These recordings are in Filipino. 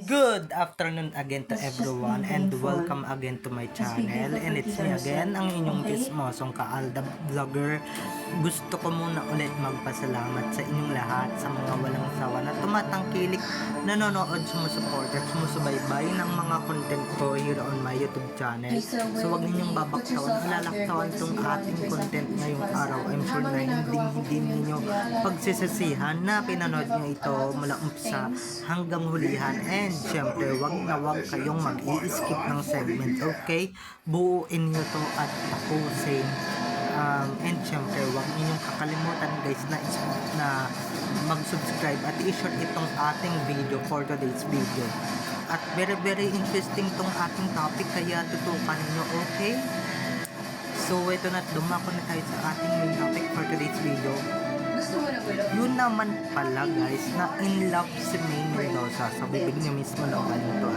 Good afternoon again to everyone and welcome again to my channel, and it's me again, ang inyong chismosong Kaalda Vlogger. Gusto ko muna ulit magpasalamat sa inyong lahat, sa mga walang sawa na tumatangkilik, nanonood, sumusupport at sumusubaybay ng mga content ko here on my YouTube channel. So wag ninyong babaktawan, lalaktawan tong ating content ngayong araw. I'm sure na hindi ninyo pagsisisihan na pinanood nyo ito mula umpisa hanggang hulihan. And syempre, wag na wag kayong mag-i-skip ng segment, okay? Buuin nyo to at tapusin. And syempre, wag ninyong kakalimutan guys na mag-subscribe at i-share itong ating video for today's video. At very interesting tong ating topic, kaya tutukan nyo, okay? So ito na, dumako na tayo sa ating main topic for today's video. Yun naman pala guys, na in love si Maine Mendoza. Sa bibig niya mismo na ganito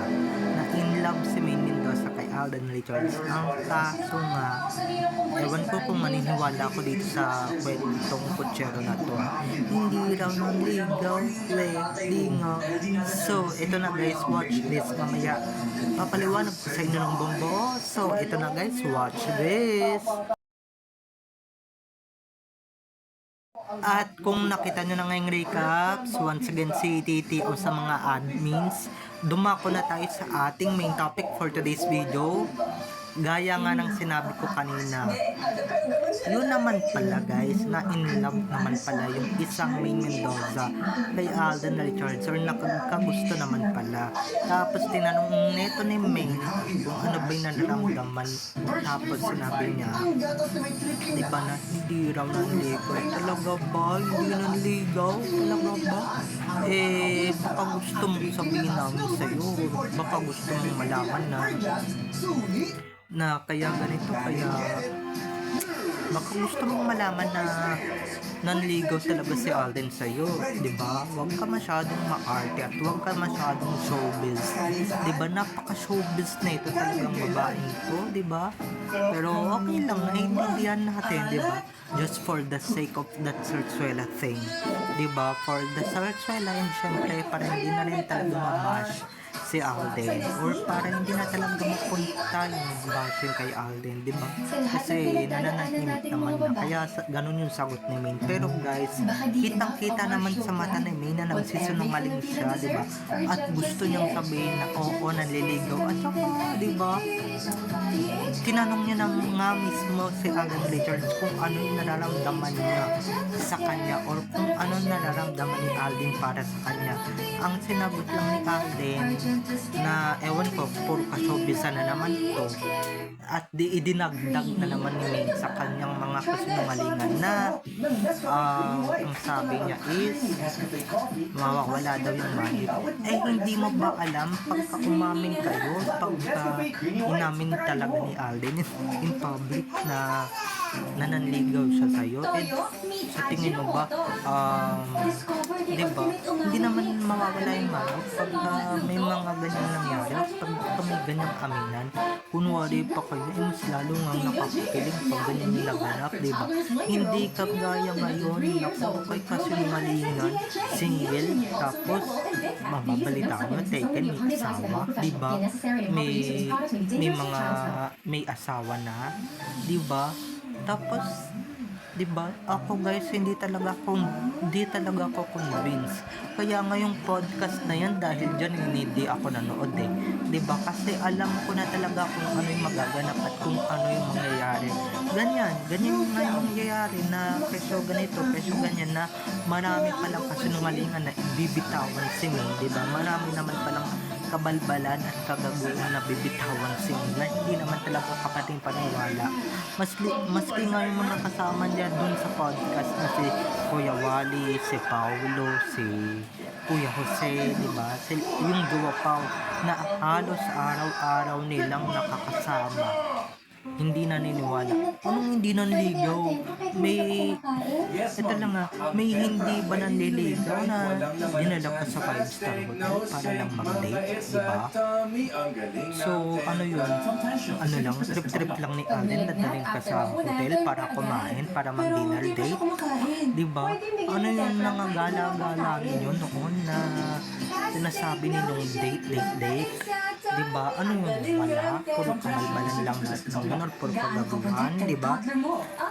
na in love si Maine Mendoza kay Alden Richards. Ang kaso nga, ewan ko kung maniniwala ako dito sa kwentong kutsero na to. Hindi raw nang ligaw, lingaw. So ito na guys, watch this mamaya. Papaliwanag ko sa inyo ng bongbo. So ito na guys, watch this. At kung nakita nyo na ngayong recaps, once again si TTO sa mga admins, dumako na tayo sa ating main topic for today's video. Gaya nga ng sinabi ko kanina, yun naman pala guys, na in love naman pala yung isang Maine Mendoza kay Alden Richards, or nakakagusto naman pala. Tapos tinanong neto ni Maine kung ano ba yung nararamdaman. Tapos sinabi niya, diba na hindi raw nanligaw. Talaga ba? Hindi nanligaw? Talaga ba? Baka gusto mong sabihin namin sa'yo. Baka gusto mong malaman na kaya ganito, kaya baka gusto mong malaman na nanligaw talaga si Alden sa'yo, diba? Huwag ka masyadong maarte at huwag ka masyadong showbiz, diba? Napaka-showbiz na ito talagang babaeng ito, diba? Pero okay lang, naiintindihan natin, diba? Just for the sake of that Sarsuela thing, diba? For the Sarsuela, and syempre para hindi na rin talaga mamash si Alden, or para hindi na talaga mapunta yung bashing kay Alden, di ba? Kasi nananahimik naman na, kaya ganun yung sagot ni Maine. Pero guys, kitang-kita naman sa mata ni Maine na nagsisinungaling siya, di ba? At gusto niyang sabihin na oo, nanliligaw. At saka, di ba? Tinanong niya nang nga mismo si Alden Richards kung ano yung nararamdaman niya sa kanya, or kung ano nararamdaman ni Alden para sa kanya. Ang sinagot lang ni Alden na ewan ko, puro ka-showbiz na naman to, at idinagdag na naman ni Maine sa kanyang mga kasinungalingan na ang sabi niya is mawawala daw yung magic. Hindi mo ba alam, pagka umamin kayo, pagka inamin talaga ni Alden in public na nananligaw siya sa'yo, sa tingin mo ba diba, hindi naman mawawala yung magic pagka may mga ganyan nangyari, pagka may ganyang aminan. Kunwari pa kayo, mas lalo nga nakakikilig pag ganyan yung laganap, diba? Hindi ka gaya ngayon, naku, kay kasinungalingan, single, tapos mababalita mo, taken, may asawa, diba? May asawa na, diba? Tapos, diba, ako guys, hindi talaga ako convinced. Kaya ngayong podcast na yan, dahil dyan hindi ako nanood diba, kasi alam ko na talaga kung ano yung magaganap at kung ano yung mangyayari. Ganyan yung mangyayari na presyo ganito, presyo ganyan, na marami palang kasinungalingan na ibibitawan si Maine, diba? Marami naman palang kabalbalan at kagaguhan na bibitawan si Maine na hindi naman talaga kapating paniwala. Maski nga yung mga kasama niya dun sa podcast na si Kuya Wally, si Paulo, si Kuya Jose, diba? Yung Duwa Pao na halos araw-araw nilang nakakasama, hindi naniniwala. Anong hindi nanligaw? Ito lang may hindi ba nanliligaw na dinala pa sa 5-star hotel para lang mag-date, diba? So, ano yun? Ano lang, trip lang ni Alden na daling ka sa hotel para kumain, para mag-dinner date, diba? Ano yun, nangagala-gala yun noon na sinasabi ninyong date. Diba? Ano yun? Wala. Puro kabalbalan lang lahat ng yun or puro kagaguhan. Diba?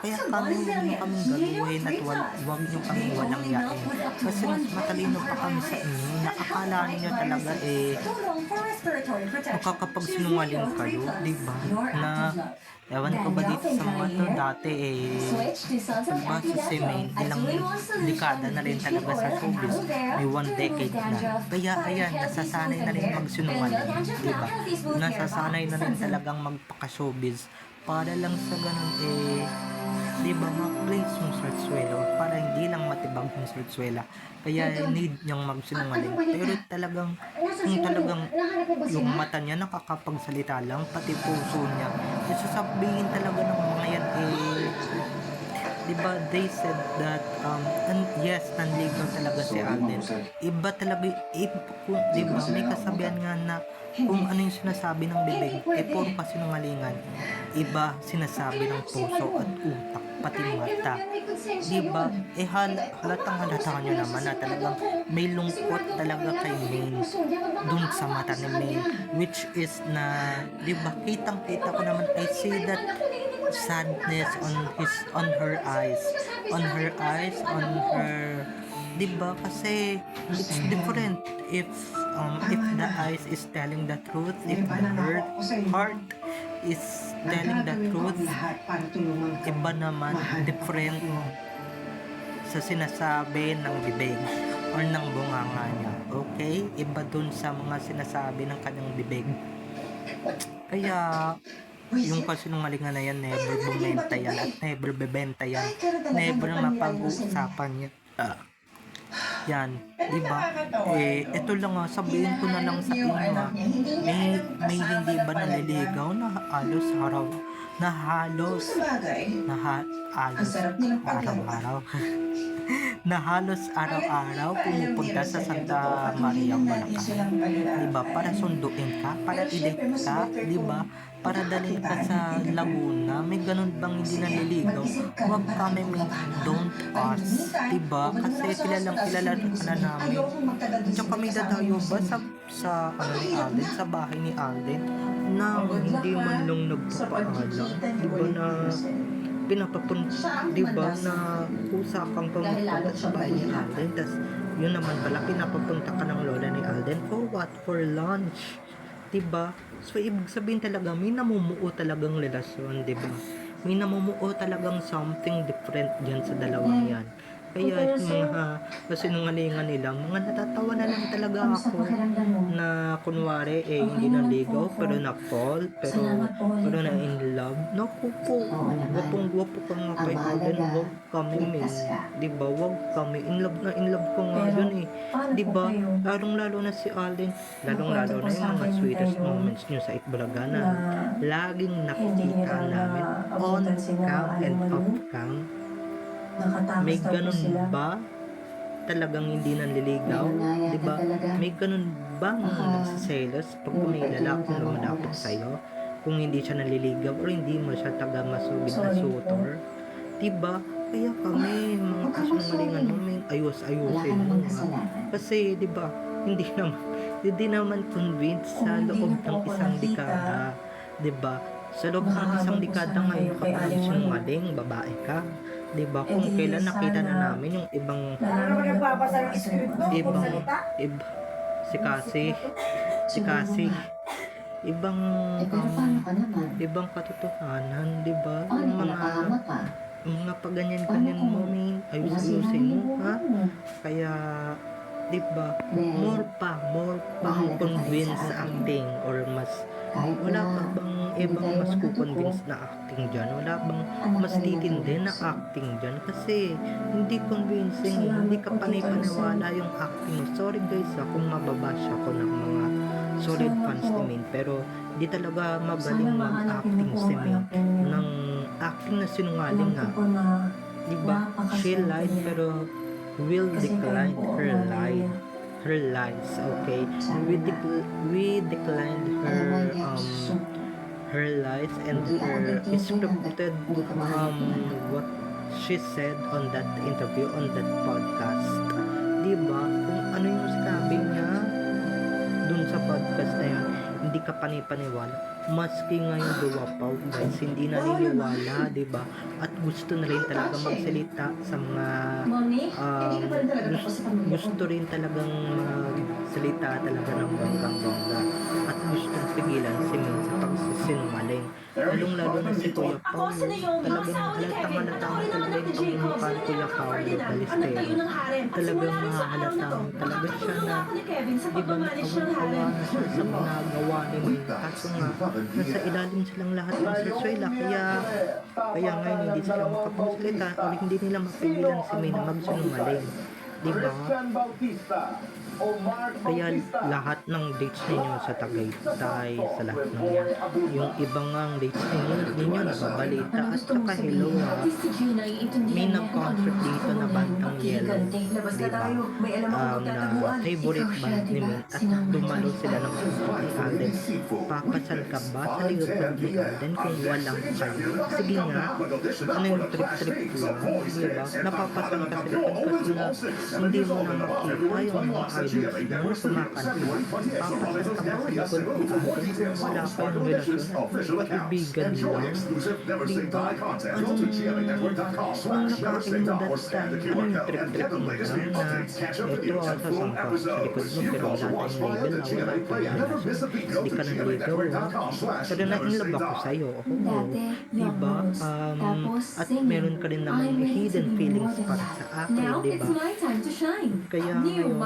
Kaya kami huwag nyo kaming galuhin at huwag nyo kaming walang yain. Kasi mas matalino pa kami sa inyo. Nakakala ninyo talaga makakapagsinungaling kayo. Diba? Na ewan ko ba dito sa mga to dati pagbasa si Maine ilang dekada na rin talaga sa showbiz, may 1 decade na, kaya ayan nasasanay na rin magsinungaling, diba? Nasasanay na rin talagang magpaka-showbiz para lang sa ganun diba, ma-place yung sarsuela or para hindi lang matibag yung sarsuela, kaya need niyang magsinungaling. Pero talagang kung talagang yung mata niya nakakapagsalita lang, pati puso niya, sasabihin talaga ng mga yan diba, they said that and yes, nanligaw talaga si Alden. Iba talaga diba, may kasabihan nga na kung ano yung sinasabi ng bibig puro kasinungalingan, iba sinasabi ng puso at utak pati mata, diba? Halatang halata nyo naman na talagang may lungkot talaga kay Maine dun sa mata ni Maine, which is na diba, kitang kita ko naman, I see that sadness on her eyes, diba? Kasi it's different if the eyes is telling the truth, if the heart is telling the truth, iba naman, different sa sinasabi ng bibig or ng bunganga niya. Okay? Iba dun sa mga sinasabi ng kanyang bibig. Kaya yung kasinungalingan na yan, never bumenta yan at never bebenta yan, never mapag-uusapan yan. Yan, diba? Ito lang sabihin ko na lang sa inyo may hindi ba naliligaw na halos araw-araw na halos araw-araw pumupunta sa Santa Maria Bulacan, diba? Para sunduin ka, para i-date ka, diba? Para dalhin ka sa Laguna. May ganun bang hindi naliligaw? Huwag kami don't ask, diba? Kasi kilala ka na namin. Tsaka may dadayo ba sa ni Alden, sa bahay ni Alden na hindi man lang nagpapaalam, diba, na diba, na kusa kang pumunta sa bahay ni Alden, tas yun naman pala pinapapunta ka ng lola ni Alden for what? For lunch, diba? So ibig sabihin talaga may namumuo talagang relasyon, diba? May namumuo talagang something different dyan sa dalawang yan. Kaya mga kasinungalingan nila, mga natatawa na lang talaga ako na kunwari hindi naligaw pero na-fall, pero na in love. Naku po, gwapong-gwapo ka nga kay Alden, wag kami diba, wag kami, in love ko nga yun diba, lalong-lalo na si Alden, lalong-lalo na yung mga sweetest moments nyo sa Itbulaga na laging nakikita namin on cam and off cam. May ganun ba talagang hindi nanliligaw, diba? May ganun bang nagsiselos pag may lalaki na lumalapit sa'yo kung hindi siya nanliligaw or hindi mo siya taga-masugid na suitor, diba? Kaya kami mga kasinungalingan namin ayusin mo kasi diba, hindi naman convinced sa loob ng isang dekada, diba? Sa loob ng isang dekada ngayon ka pa sinungaling, babae ka, diba? Kung kailan nakita na namin yung ibang si Cassie ibang katotohanan, diba? Yung mga paganyan-ganyan mo, ayusin mo, ha? Kaya diba, more pa convince acting or mas wala pa bang ibang mas kukonvince na acting dyan? Wala bang mas titindi na acting dyan? Kasi hindi convincing, hindi ka panay-paniwala yung acting mo. Sorry guys kung mababash ako ng mga solid fans ni Maine, pero di talaga magaling mag-acting si Maine ng acting na sinungaling nga, diba? She lied pero will decline her lies, okay? We declined her lies and her scripted what she said on that interview, on that podcast, diba? Kung ano yung sinabi niya, ka panipaniwala. Maski ngayon duwapaw guys, hindi naniniwala, di ba? At gusto na rin talaga magsalita sa mga gusto rin talagang magsalita talaga ng bonggang-bongga. At gustong pigilan si Min sa pagsisinungaling. Lalong-lalo na si Kuya Paul, talagang halatang-halata mo talaga yung pagmumukha ni Kuya Paul Balistero. Talagang mahahalatang talaga siya na, di ba, awa na siya sa mga gawa ni Min. Kaso nga, nasa ilalim silang lahat ng saswela, kaya ngayon hindi sila makapagsalita o hindi nila mapigilan si Min na magsinungaling. Di ba? Kaya lahat ng dates ninyo sa Tagaytay, sa lahat ng yan, yung ibang ang dates ninyo nababalita at saka hello may nag-concert dito na Bandang Yellow, diba? Na favorite band ni Min at dumalo sila ng Suzuki Alden. Papasal ka ba sa Leopold ni Alden kung walang kayo? Sige nga, ano yung trip-trip lang, diba? Napapasal ka sila kasi na hindi mo na makita yung mga idols mo sumakanta. Papasal ka ba sa Leopold ni Alden kung wala pa yung relasyon at kaibigan lang, diba? Nung nakain mo that time, ano yung trip-trip mo lang na ito sasangka sa likod mo pero wala tayong label na wala pa yan. Hindi ka naligaw. Pero na-inlove ako sa'yo. Oo. Diba? At meron ka rin naman hidden feelings para sa akin. Diba? Kaya ngayon,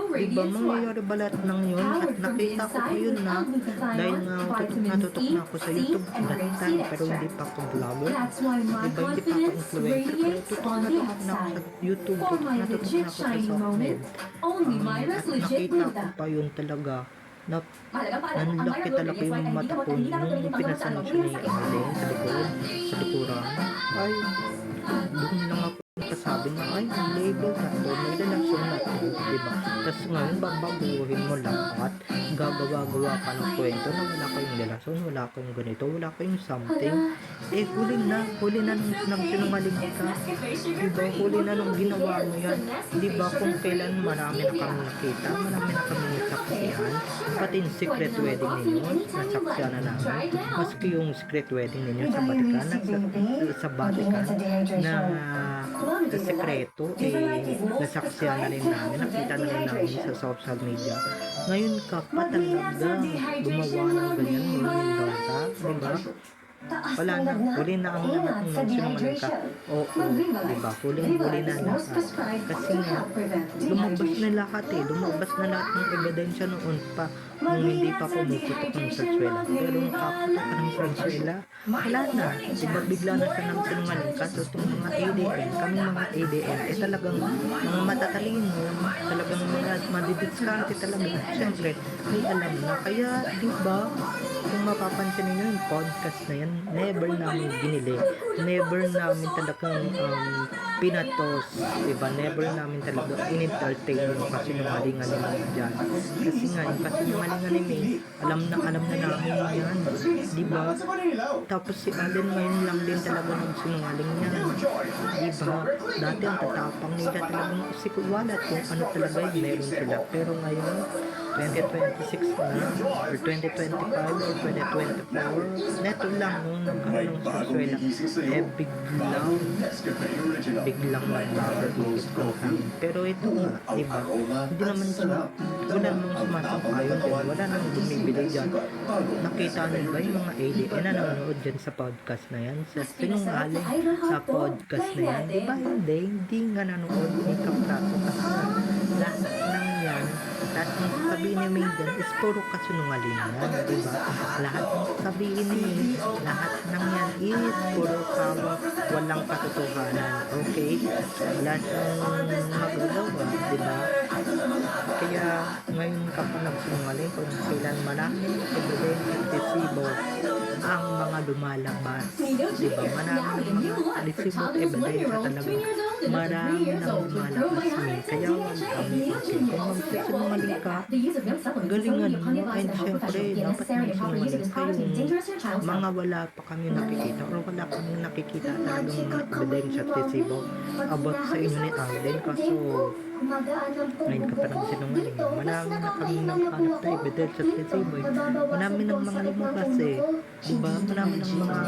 diba mangyayari ba lahat ng yun? At nakita ko pa yun na dahil nga tutok na ako sa YouTube that time pero hindi pa ako vlogger. Diba hindi pa ako influencer pero tutok na ako sa YouTube. Tutok na ako sa software. At nakita ko pa yun talaga na nanlaki talaga yung mata ko nung pinasama siya ni Alden sa likuran. Ay, doon lang ako kasabi na ay label na to, may relasyon na to, diba? Tapos ngayon babaguhin mo lahat, gagawa-gawa ka ng kwento na wala kayong relasyon, wala kayong ganito, wala kayong something. Eh huli na nang sinungaling ka, diba? Huli na nung ginawa mo yan, diba? Kung kailan marami na kami nakita, marami na kami nasaksihan, pati yung secret wedding ninyo, nasaksihan na namin. Maski yung secret wedding ninyo sa Vatican, na sa sekreto, nasaksihan na rin namin, nakita na rin namin sa social media. Ngayon ka pa talaga gumawa ng ganyan, Mendoza, diba? Wala na, huli na ang lahat ng sinungaling ka. Oo, diba? Huli na lahat. Kasi nga, lumabas na lahat lumabas na lahat ng ebidensya noon pa, nung hindi pa pumuputok ng Sarsuela. Pero nung kaputok ka ng Sarsuela, wala na. Diba bigla na siya ng sinungaling ka? So, itong mga ADN, kaming mga ADN, talagang mga matatalino, talagang mga madidiskarte talaga. Siyempre, may alam na. Kaya, diba, kung mapapansin ninyo yung podcast na yan, never namin binili, never namin talagang pinatos, diba? Never namin talaga in-entertain yung kasinungalingan ni May dyan. Kasi nga, yung kasinungalingan ni May, alam na namin yan, diba? Tapos si Alden ngayon lang din talaga ng sinungaling niya, diba? Dati ang tatapang nila talagang sikuwalat kung ano talaga yung meron sila. Pero ngayon, 2026 na, or 2025 or 2024, neto lang nung nagkaroon ng Sarsuela, biglang nag-babatikit ko kami. Pero ito nga, diba, hindi naman wala namang sumasang-ayon din, wala namang bumibili dyan. Nakita nyo ba yung mga ADN na nanonood dyan sa podcast na yan? Sa sinungaling sa podcast na yan, diba hindi nga nanonood ni Kapraso kasi lahat ng yan, lahat ng sabihin ni Maiden is puro kasinungalingan, diba? Lahat ng sabihin ni May, lahat ng yan is puro walang katotohanan, okay? Lahat ng magagawa, diba? Kaya ngayon ka pa nagsinungaling kung kailan maraming evidence at resibo ang mga lumalabas, diba? Maraming mga resibo at ebidensya talaga marami nang lumalabas me. Kaya huwag kami okay. Kung magsisinungaling ka, galingan mo. And syempre, dapat magsinungaling ka yung mga wala pa kami nakikita or wala kami nakikita talagang mga ebidensya at resibo about sa inyo ni Alden. Kaso, ngayon ka pa nang sinungaling. Marami na kami naghanap na ebidensya at resibo. Marami ng mga lumabas eh. Diba? Marami ng mga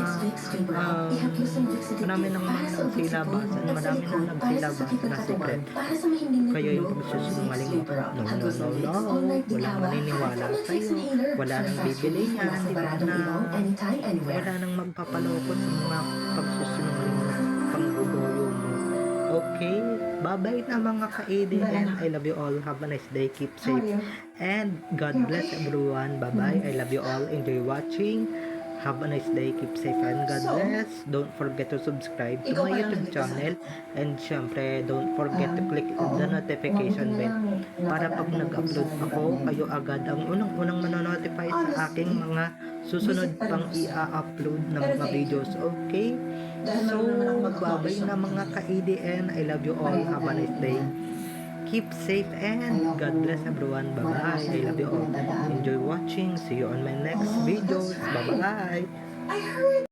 marami ng mga nagsilabasan. Marami ng nagsilabasan na secret. Kaya yung pagsusungaling mo, no. Walang maniniwala sa'yo. Wala nang bibili niyan. Diba na wala nang magpapaloko sa mga pagsusungaling mo, panggugoyo mo. Okay? Bye-bye na mga ka-ADN. I love you all. Have a nice day. Keep safe. And God bless everyone. Bye-bye. I love you all. Enjoy watching. Have a nice day. Keep safe and God bless. Don't forget to subscribe to my YouTube channel. And syempre, don't forget to click the notification bell para pag nag-upload ako, kayo agad ang unang-unang manonotify sa aking mga susunod pang i-upload na mga videos. Okay? So, bye-bye na mga ka-ADN. I love you all. Have a nice day. Keep safe and God bless everyone. Bye-bye. I love you all. Enjoy watching. See you on my next videos. Bye-bye.